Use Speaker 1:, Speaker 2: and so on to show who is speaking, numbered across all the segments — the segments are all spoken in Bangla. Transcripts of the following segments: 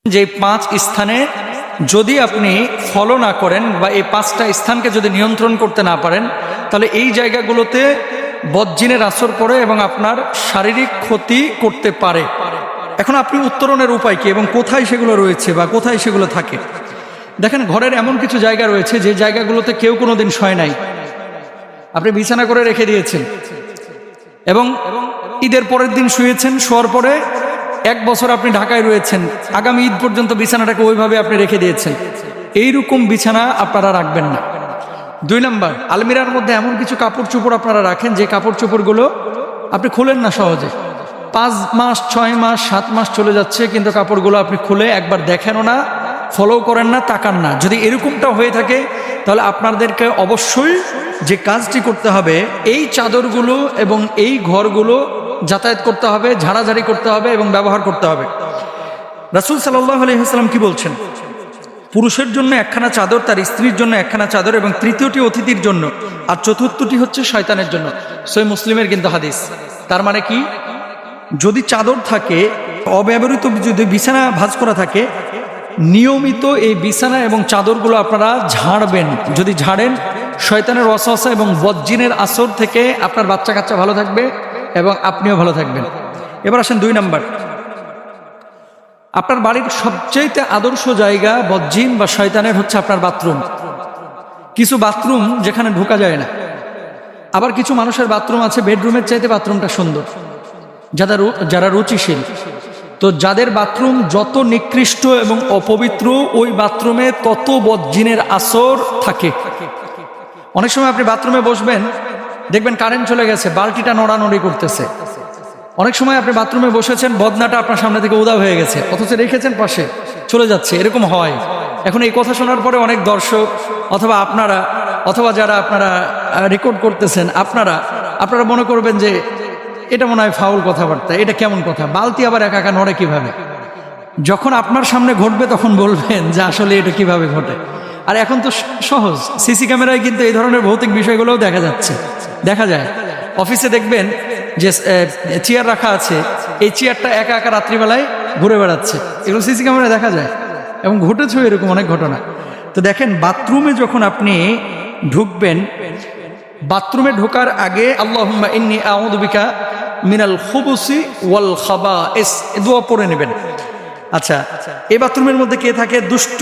Speaker 1: যে 5 স্থানে যদি আপনি ফলো না করেন বা এই 5টা স্থানকে যদি নিয়ন্ত্রণ করতে না পারেন, তাহলে এই জায়গাগুলোতে বদজিনের আসর পড়ে এবং আপনার শারীরিক ক্ষতি করতে পারে। এখন আপনি উত্তরণের উপায় কি এবং কোথায় সেগুলো রয়েছে বা কোথায় সেগুলো থাকে? দেখেন, ঘরের এমন কিছু জায়গা রয়েছে যে জায়গাগুলোতে কেউ কোনোদিন শয় নাই, আপনি বিছানা করে রেখে দিয়েছেন এবং ঈদের পরের দিন শুয়েছেন, শোয়ার পরে 1 বছর আপনি ঢাকায় রয়েছেন, আগামী ঈদ পর্যন্ত বিছানাটাকে ওইভাবে আপনি রেখে দিয়েছেন। এইরকম বিছানা আপনারা রাখবেন না। 2 নম্বর, আলমিরার মধ্যে এমন কিছু কাপড় চোপড় আপনারা রাখেন যে কাপড় চোপড়গুলো আপনি খুলেন না সহজে। 5 মাস 6 মাস 7 মাস চলে যাচ্ছে, কিন্তু কাপড়গুলো আপনি খুলে একবার দেখেনও না, ফলো করেন না, তাকান না। যদি এরকমটা হয়ে থাকে, তাহলে আপনাদেরকে অবশ্যই যে কাজটি করতে হবে, এই চাদরগুলো এবং এই ঘরগুলো যাতায়াত করতে হবে, ঝাড়াঝাড়ি করতে হবে এবং ব্যবহার করতে হবে। রাসূল সাল্লাল্লাহু আলাইহি ওয়াসাল্লাম কি বলছেন? পুরুষের জন্য 1খানা চাদর, তার স্ত্রীর জন্য 1খানা চাদর, এবং তৃতীয়টি অতিথির জন্য, আর চতুর্থটি হচ্ছে শয়তানের জন্য। সহিহ মুসলিমের কিন্তু হাদিস। তার মানে কি, যদি চাদর থাকে, অব্যবহৃত যদি বিছানা ভাঁজ করা থাকে, নিয়মিত এই বিছানা এবং চাদরগুলো আপনারা ঝাড়বেন। যদি ঝাড়েন, শয়তানের ওয়াসওয়াসা এবং বদজিনের আসর থেকে আপনার বাচ্চা কাচ্চা ভালো থাকবে এবং আপনিও ভালো থাকবেন। এবার আসেন 2 নাম্বার, আপনার বাড়ির সবচেয়ে আদর্শ জায়গা বদজিন বা শয়তানের হচ্ছে আপনার বাথরুম। কিছু বাথরুম যেখানে ঢোকা যায় না, আবার কিছু মানুষের বাথরুম আছে বেডরুমের চাইতে বাথরুমটা সুন্দর, যারা রুচিশীল। তো যাদের বাথরুম যত নিকৃষ্ট এবং অপবিত্র, ওই বাথরুমে তত বদজিনের আসর থাকে। অনেক সময় আপনি বাথরুমে বসবেন, দেখবেন কারেন্ট চলে গেছে, বালতিটা নড়ানড়ি করতেছে। অনেক সময় আপনি বাথরুমে বসেছেন, বদনাটা আপনার সামনে থেকে উধাও হয়ে গেছে, অথচ রেখেছেন পাশে, চলে যাচ্ছে। এরকম হয়। এখন এই কথা শোনার পরে অনেক দর্শক অথবা আপনারা অথবা যারা আপনারা রেকর্ড করতেছেন, আপনারা মনে করবেন যে এটা মনে হয় ফাউল কথাবার্তা, এটা কেমন কথা, বালতি আবার একা একা নড়ে কিভাবে? যখন আপনার সামনে ঘটবে তখন বলবেন যে আসলে এটা কিভাবে ঘটে। আর এখন তো সহজ, সিসি ক্যামেরায় কিন্তু এই ধরনের ভৌতিক বিষয়গুলোও দেখা যায়। অফিসে দেখবেন যে চেয়ার রাখা আছে, এই চেয়ারটা একা একা রাত্রিবেলায় ঘুরে বেড়াচ্ছে, এগুলো সিসি ক্যামেরায় দেখা যায় এবং ঘটেছে এরকম অনেক ঘটনা। তো দেখেন, বাথরুমে যখন আপনি ঢুকবেন, বাথরুমে ঢোকার আগে আল্লাহুম্মা ইন্নী আউযু বিকা মিনাল খুবুসি ওয়াল খাবাইস দোয়া পড়ে নেবেন। আচ্ছা, এই বাথরুমের মধ্যে কে থাকে? দুষ্ট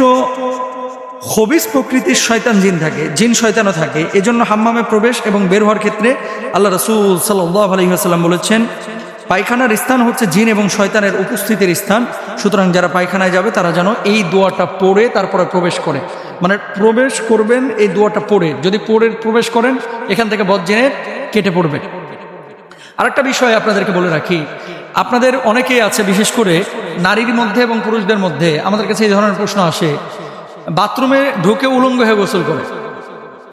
Speaker 1: খবিস প্রকৃতির শয়তান জিন থাকে, জিন শয়তানও থাকে। এজন্য হাম্মামে প্রবেশ এবং বের হওয়ার ক্ষেত্রে আল্লাহ রাসূল সাল্লাল্লাহু আলাইহি ওয়াসাল্লাম বলেছেন, পায়খানার স্থান হচ্ছে জিন এবং শয়তানের উপস্থিতির স্থান। সুতরাং যারা পায়খানায় যাবে তারা যেন এই দোয়াটা পড়ে তারপরে প্রবেশ করে, মানে প্রবেশ করবেন এই দোয়াটা পড়ে। যদি পড়ে প্রবেশ করেন, এখান থেকে বদজিনের কেটে পড়বে। আরেকটা বিষয় আপনাদেরকে বলে রাখি, আপনাদের অনেকেই আছে, বিশেষ করে নারীর মধ্যে এবং পুরুষদের মধ্যে আমাদের কাছে এই ধরনের প্রশ্ন আসে, বাথরুমে ঢুকে উলঙ্গ হয়ে গোসল করে,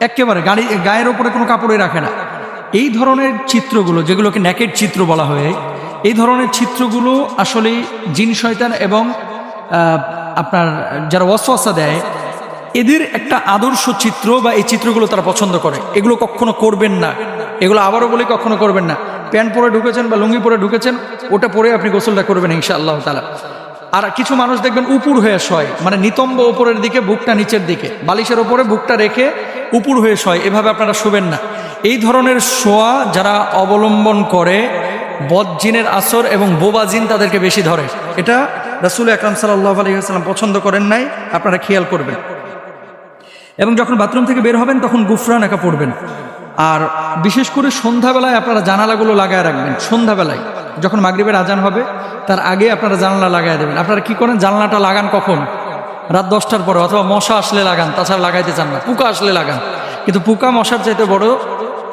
Speaker 1: একেবারে গায়ের ওপরে কোনো কাপড়ই রাখে না। এই ধরনের চিত্রগুলো, যেগুলোকে নেকেড চিত্র বলা হয়, এই ধরনের চিত্রগুলো আসলে জিন শয়তান এবং আপনার যারা ওয়াসওয়াসা দেয়, এদের একটা আদর্শ চিত্র বা এই চিত্রগুলো তারা পছন্দ করে। এগুলো কখনো করবেন না, এগুলো আবারও বলি কখনো করবেন না। প্যান্ট পরে ঢুকেছেন বা লুঙ্গি পরে ঢুকেছেন, ওটা পরে আপনি গোসলটা করবেন ইনশাআল্লাহ তাআলা। আর কিছু মানুষ দেখবেন উপুর হয়ে শয়, মানে নিতম্ব ওপরের দিকে, বুকটা নিচের দিকে, বালিশের ওপরে বুকটা রেখে উপুর হয়ে শয়, এভাবে আপনারা শুবেন না। এই ধরনের শোয়া যারা অবলম্বন করে, বদজিনের আসর এবং বোবা জিন তাদেরকে বেশি ধরে। এটা রাসূল আকরাম সাল্লাল্লাহু আলাইহি ওয়াসাল্লাম পছন্দ করেন নাই, আপনারা খেয়াল করবেন। এবং যখন বাথরুম থেকে বের হবেন তখন গুফরান একা পড়বেন। আর বিশেষ করে সন্ধ্যাবেলায় আপনারা জানালাগুলো লাগায় রাখবেন। সন্ধ্যাবেলায় যখন মাগরিবের আজান হবে তার আগে আপনারা জানালা লাগায় দেবেন। আপনারা কি করেন, জানালাটা লাগান কখন? রাত 10টার পরে, অথবা মশা আসলে লাগান, তাছাড়া লাগাইতে চান না, পোকা আসলে লাগান। কিন্তু পোকা মশার চাইতে বড়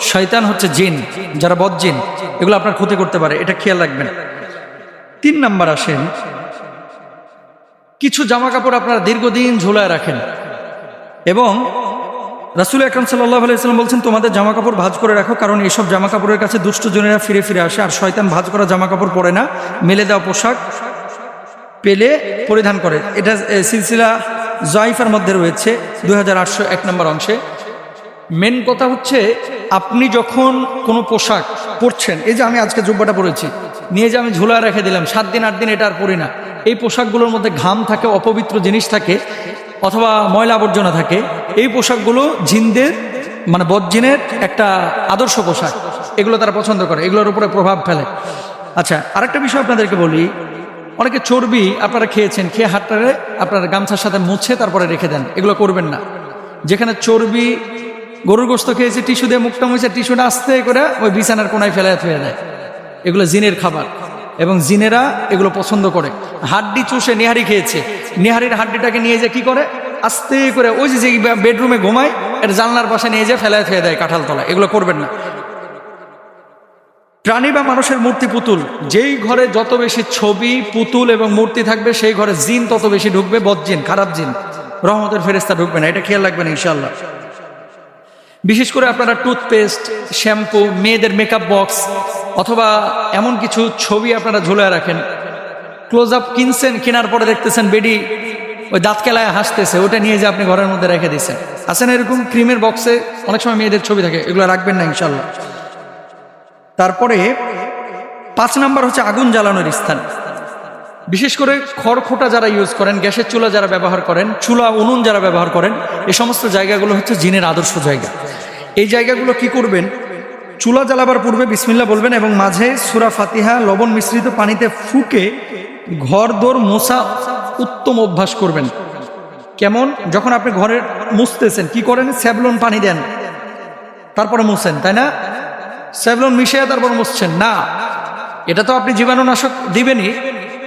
Speaker 1: শয়তান হচ্ছে জিন, যারা বদজিন, এগুলো আপনার ক্ষতি করতে পারে, এটা খেয়াল রাখবেন। 3 নাম্বার আসেন, কিছু জামা কাপড় আপনারা দীর্ঘদিন ঝোলায় রাখেন এবং রাসূল আকরাম সাল্লাল্লাহু আলাইহি ওয়াসাল্লাম বলছেন, তোমাদের জামা কাপড় ভাঁজ করে রাখো, কারণ এইসব জামা কাপড়ের কাছে দুষ্ট জনেরা ফিরে ফিরে আসে, আর শয়তান ভাঁজ করা জামা কাপড় পরে না, মেলে দেওয়া পোশাক পেলে পরিধান করে। এটা সিলসিলা যায়িফার মধ্যে রয়েছে 2801 নম্বর অংশে। মেন কথা হচ্ছে, আপনি যখন কোনো পোশাক পরছেন, এই যে আমি আজকে জুব্বাটা পরেছি, নিয়ে যে আমি ঝুলায় রেখে দিলাম, 7 দিন 8 দিন এটা আর পরি না, এই পোশাকগুলোর মধ্যে ঘাম থাকে, অপবিত্র জিনিস থাকে, অথবা ময়লা আবর্জনা থাকে। এই পোশাকগুলো জিনদের মানে বদজিনের একটা আদর্শ পোশাক, এগুলো তারা পছন্দ করে, এগুলোর উপরে প্রভাব ফেলে। আচ্ছা, আরেকটা বিষয় আপনাদেরকে বলি, অনেকে চর্বি আপনারা খেয়েছেন, খেয়ে হাতটারে আপনার গামছার সাথে মুছে তারপরে রেখে দেন, এগুলো করবেন না। যেখানে চর্বি, গরুর গোস্ত খেয়েছে, টিস্যু দিয়ে মুখটা মুছে, টিস্যুটা আস্তে করে ওই বিছানার কোনায় ফেলে ফেলে দেয়, এগুলো জিনের খাবার এবং জিনেরা এগুলো পছন্দ করে। হাড্ডি চুষে নেহারি খেয়েছে, নেহারির হাড্ডিটাকে নিয়ে যে কি করে আস্তে করে ওই যে বেডরুমে ঘুমায় এর জানলার পাশে নিয়ে যে ফেলায় ফেলে দেয় কাঁঠাল তলায়, এগুলো করবেন না। প্রাণী বা মানুষের মূর্তি, পুতুল, যেই ঘরে যত বেশি ছবি, পুতুল এবং মূর্তি থাকবে সেই ঘরে জিন তত বেশি ঢুকবে, বদজিন, খারাপ জিন, রহমতের ফেরেশতা ঢুকবে না, এটা খেয়াল রাখবেন ইনশাআল্লাহ। বিশেষ করে আপনারা টুথপেস্ট, শ্যাম্পু, মেয়েদের মেকআপ বক্স অথবা এমন কিছু ছবি আপনারা ঝুলে রাখেন, ক্লোজ আপ কিনছেন, কেনার পরে দেখতেছেন বেডি ওই দাঁত কেলায় হাসতেছে, ওটা নিয়ে যে আপনি ঘরের মধ্যে রেখে দিচ্ছেন। আছেন এরকম ক্রিমের বক্সে অনেক সময় মেয়েদের ছবি থাকে, এগুলো রাখবেন না ইনশাআল্লাহ। তারপরে 5 নাম্বার হচ্ছে আগুন জ্বালানোর স্থান। বিশেষ করে খড়খোটা যারা ইউজ করেন, গ্যাসের চুলা যারা ব্যবহার করেন, চুলা উনুন যারা ব্যবহার করেন, এই সমস্ত জায়গাগুলো হচ্ছে জিনের আদর্শ জায়গা। এই জায়গাগুলো কি করবেন, চুলা জ্বালাবার পূর্বে বিসমিল্লাহ বলবেন এবং মাঝে সূরা ফাতিহা লবণ মিশ্রিত পানিতে ফুঁকে ঘর দোর মোছা উত্তম অভ্যাস করবেন। কেমন? যখন আপনি ঘরে মুছতেছেন কি করেন, স্যাভলন পানি দেন তারপরে মুছেন, তাই না? স্যাভলন মিশিয়ে তারপর মুছছেন না, এটা তো আপনি জীবাণুনাশক দিবেনই,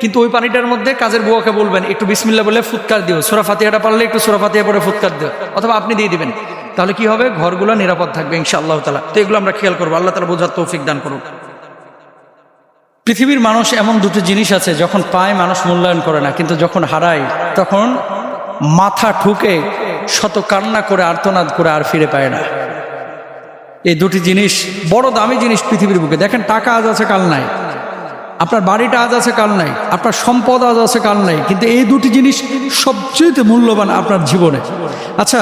Speaker 1: কিন্তু ওই পানিটার মধ্যে কাজের বুয়াকে বলবেন একটু বিসমিল্লাহ বলে ফুৎকার দিও, সূরা ফাতিহাটা পারলে একটু সূরা ফাতিহা পরে ফুৎকার দিও, অথবা আপনি দিয়ে দিবেন, তাহলে কি হবে, ঘরগুলো নিরাপদ থাকবে ইনশাআল্লাহ তাআলা। তো এগুলো আমরা খেয়াল করবো, আল্লাহ তাআলা বোঝার তৌফিক দান করুন। পৃথিবীর মানুষ এমন দুটো জিনিস আছে, যখন পায় মানুষ মূল্যায়ন করে না, কিন্তু যখন হারায় তখন মাথা ঠুকে শত কান্না করে আর্তনাদ করে আর ফিরে পায় না। এই দুটি জিনিস বড় দামি জিনিস পৃথিবীর বুকে। দেখেন, টাকা আজ আছে কাল নাই, আপনার বাড়িটা আজ আছে কাল নাই, আপনার সম্পদ আজ আছে কাল নাই, কিন্তু এই দুটি জিনিস সবচেয়ে মূল্যবান আপনার জীবনে। আচ্ছা,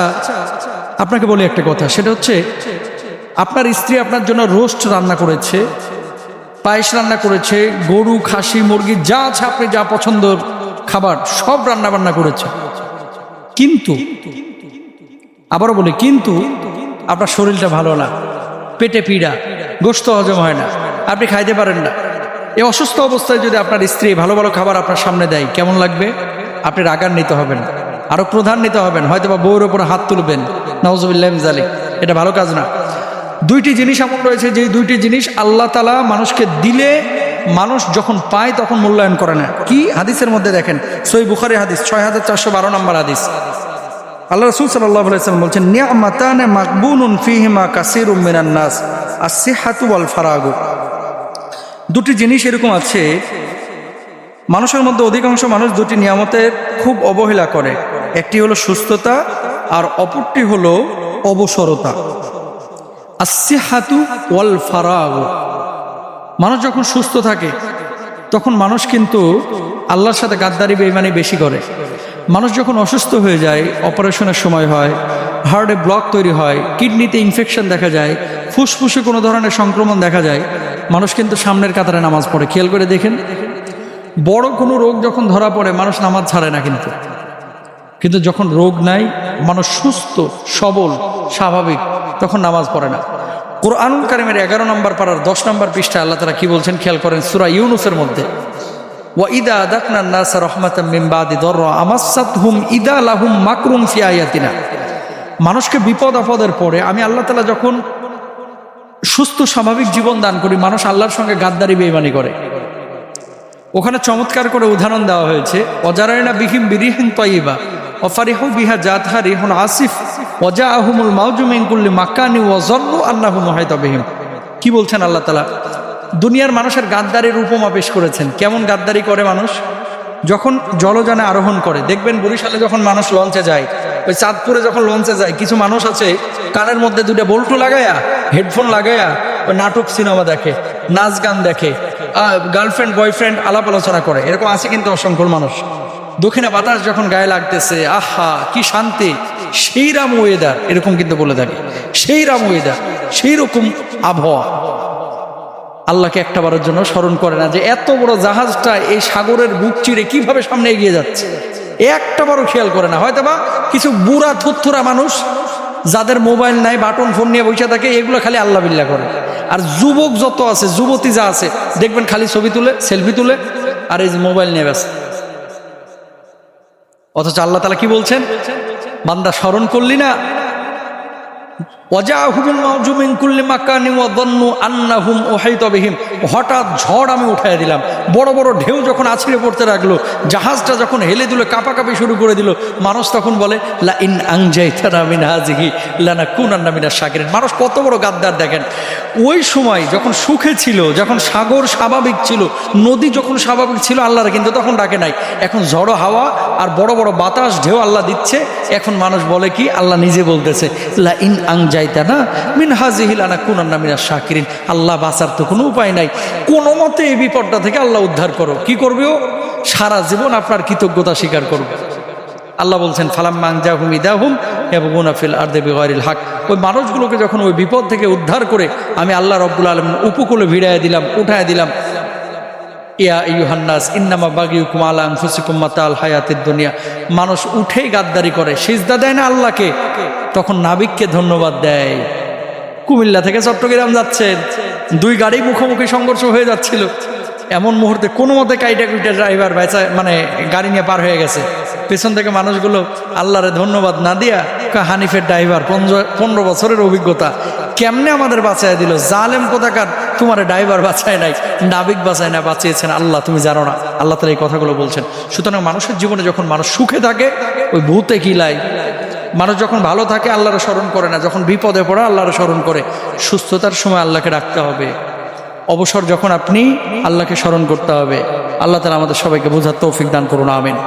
Speaker 1: আপনাকে বলি একটা কথা, সেটা হচ্ছে আপনার স্ত্রী আপনার জন্য রোস্ট রান্না করেছে, পায়েস রান্না করেছে, গরু, খাসি, মুরগি যা আছে আপনি যা পছন্দের খাবার সব রান্না বান্না করেছে, কিন্তু আবারও বলি কিন্তু আপনার শরীরটা ভালো না, পেটে পীড়া, গোশত হজম হয় না, আপনি খাইতে পারেন না। এই অসুস্থ অবস্থায় যদি আপনার স্ত্রী ভালো ভালো খাবার আপনার সামনে দেয়, কেমন লাগবে? আপনি রাগান্বিত হবেন, আরো ক্রোধান্বিত হবেন, হয়তো বা বউর উপরে হাত তুলবেন, নাউজুবিল্লাহি মিন যালিক। এটা ভালো কাজ না। দুইটি জিনিস এমন রয়েছে যে দুইটি জিনিস আল্লাহ তাআলা মানুষকে দিলে মানুষ যখন পায় তখন মূল্যায়ন করে না। কি? হাদিসের মধ্যে দেখেন, সহিহ বুখারী হাদিস 6412 নম্বর হাদিস, আল্লাহ রাসূল সাল্লাল্লাহু আলাইহি ওয়াসাল্লাম বলছেন, নি'মাতান মাকবুনুন ফীহিমা কাসীরুম মিনান নাস, আস-সিহহাতু ওয়াল ফারাগু। দুটি জিনিস এরকম আছে, মানুষের মধ্যে অধিকাংশ মানুষ দুটি নিয়ামতের খুব অবহেলা করে। একটি হলো সুস্থতা আর অপরটি হলো অবসরতা। আস-সিহহাতু ওয়াল ফারাগু। মানুষ যখন সুস্থ থাকে তখন মানুষ কিন্তু আল্লাহর সাথে গাদ্দারি বেঈমানি বেশি করে। মানুষ যখন অসুস্থ হয়ে যায়, অপারেশনের সময় হয়, হার্টে ব্লক তৈরি হয়, কিডনিতে ইনফেকশন দেখা যায়, ফুসফুসে কোনো ধরনের সংক্রমণ দেখা যায়, মানুষ কিন্তু সামনের কাতারে নামাজ পড়ে। খেয়াল করে দেখেন, বড় কোনো রোগ যখন ধরা পড়ে মানুষ নামাজ ছাড়ে না, কিন্তু যখন রোগ নাই, মানুষ সুস্থ সবল স্বাভাবিক, তখন নামাজ পড়ে না। কুরআনুল কারীমের 11 নম্বর পারার 10 নম্বর পৃষ্ঠায় আল্লাহ তাআলা কি বলছেন খেয়াল করেন, সূরা ইউনূসের মধ্যে, ওয়া ইদা আযাকনা আন-নাসা রাহমাতাম মিন বাদি দাররা আমাসসাতহুম ইদা লাহুম মাকরুম ফি আয়াতিনা। মানুষকে বিপদ আপদের পরে আমি আল্লাহ তাআলা যখন সুস্থ স্বাভাবিক জীবন দান করি, মানুষ আল্লাহর সঙ্গে গাদ্দারি বেঈমানি করে। ওখানে চমৎকার করে উদাহরণ দেওয়া হয়েছে, ওয়াজারাইনা বিহিম বিরিহিন তাইয়্যিবা ওয়া ফারিহু বিহা জাতহা রিহুন আসিফ ওয়া জাআহুমুল মাউজু মিন কুল্লি মাকানি ওয়া যান্নু আন্নাহু মুহাইতা বিহিম। কি বলছেন আল্লাহ তাআলা? দুনিয়ার মানুষের গাদ্দারির উপমা পেশ করেছেন। কেমন গাদ্দারি করে মানুষ? যখন জলযানে আরোহণ করে, দেখবেন বরিশালে যখন মানুষ লঞ্চে যায়, ওই চাঁদপুরে যখন লঞ্চে যায়, কিছু মানুষ আছে কানের মধ্যে দুটো বল্টু লাগায়া, হেডফোন লাগায়া ওই নাটক সিনেমা দেখে, নাচ গান দেখে, গার্লফ্রেন্ড বয়ফ্রেন্ড আলাপ আলোচনা করে। এরকম আছে কিন্তু অসংখ্য মানুষ। দক্ষিণা বাতাস যখন গায়ে লাগতেছে, আহা কি শান্তি, সেই রাম ওয়েদার, এরকম কিন্তু বলে থাকে, সেই রাম ওয়েদার, সেই রকম আবহাওয়া। আল্লাহকে একটাবারের জন্য স্মরণ করে না যে এত বড় জাহাজটা এই সাগরের বুক চিরে কিভাবে সামনে এগিয়ে যাচ্ছে, একটাবারও খেয়াল করে না। হয়তো বা কিছু বুড়া থুথুরা মানুষ যাদের মোবাইল নাই, বাটন ফোন নিয়ে বসে থাকে, এগুলো খালি আল্লাহ বিল্লাহ করে। আর যুবক যত আছে, যুবতী যা আছে, দেখবেন খালি ছবি তুলে, সেলফি তুলে, আর এই যে মোবাইল নিয়ে ব্যস্ত। অথচ আল্লাহ তাআলা কি বলছেন, বান্দা স্মরণ করলি না, হঠাৎ ঝড় আমি উঠাই দিলাম, বড় বড় ঢেউ যখন আছড়ে পড়তে লাগলো, জাহাজটা যখন হেলে দুলে কাঁপাকাঁপি শুরু করে দিল, মানুষ তখন বলে লা ইন আনজাইতানা মিন হাযিহি লানাকুনান্না মিনাশ শাকিরিন। মানুষ কত বড় গাদ্দার দেখেন। ওই সময় যখন সুখে ছিল, যখন সাগর স্বাভাবিক ছিল, নদী যখন স্বাভাবিক ছিল, আল্লাহর কিন্তু তখন ডাকে নাই। এখন ঝড়ো হাওয়া আর বড় বড় বাতাস ঢেউ আল্লাহ দিচ্ছে, এখন মানুষ বলে কি, আল্লাহ নিজে বলতেছে লা ইন আনজাইতানা মিন হাযিহি লানাকুনান্না মিনাশ শাকিরিন। আল্লাহ বাঁচার তো কোনো উপায় নাই, কোনো মতে এই বিপদটা থেকে আল্লাহ উদ্ধার করো। কি করবে ও? সারা জীবন আপনার কৃতজ্ঞতা স্বীকার করবে। আল্লাহ বলছেন ফালাম্মা আনজাহুম ইদাহুম ইয়াবগুনা ফিল আরদি বিগাইরিল হক। ওই মানুষগুলোকে যখন ওই বিপদ থেকে উদ্ধার করে আমি আল্লাহ রাব্বুল আলামিন উপকূলে ভিড়াইয়া দিলাম, উঠায় দিলাম, ইয়া আইয়ুহান নাস ইন্নামা বাগিয়ুকুম আলা আনফুসিকুম মাতাল হায়াতিদ দুনিয়া। মানুষ উঠেই গাদ্দারি করে, সিজদা দেয় না আল্লাহকে, তখন নাবিককে ধন্যবাদ দেয়। কুমিল্লা থেকে চট্টগ্রাম যাচ্ছেন, দুই গাড়ি মুখোমুখি সংঘর্ষ হয়ে যাচ্ছিল, এমন মুহূর্তে কোনো মতে কাইটা কুইটা ড্রাইভার মানে গাড়ি নিয়ে পার হয়ে গেছে। পেছন থেকে মানুষগুলো আল্লাহরে ধন্যবাদ না দিয়া হানিফের ড্রাইভার, 15 বছরের অভিজ্ঞতা, কেমনে আমাদের বাঁচায় দিল। জালেম কোথাকার, তোমার ড্রাইভার বাঁচায় নাই, নাবিক বাঁচায় না, বাঁচিয়েছেন আল্লাহ, তুমি জানো না। আল্লাহ তাআলা এই কথাগুলো বলছেন। সুতরাং মানুষের জীবনে যখন মানুষ সুখে থাকে, ওই ভূতে কিলাই। মানুষ যখন ভালো থাকে আল্লাহরে স্মরণ করে না, যখন বিপদে পড়ে আল্লাহরে স্মরণ করে। সুস্থতার সময় আল্লাহকে ডাকতে হবে, অবসর যখন আপনি আল্লাহকে স্মরণ করতে হবে। আল্লাহ তাআলা আমাদের সবাইকে বোঝার তৌফিক দান করুন, আমিন।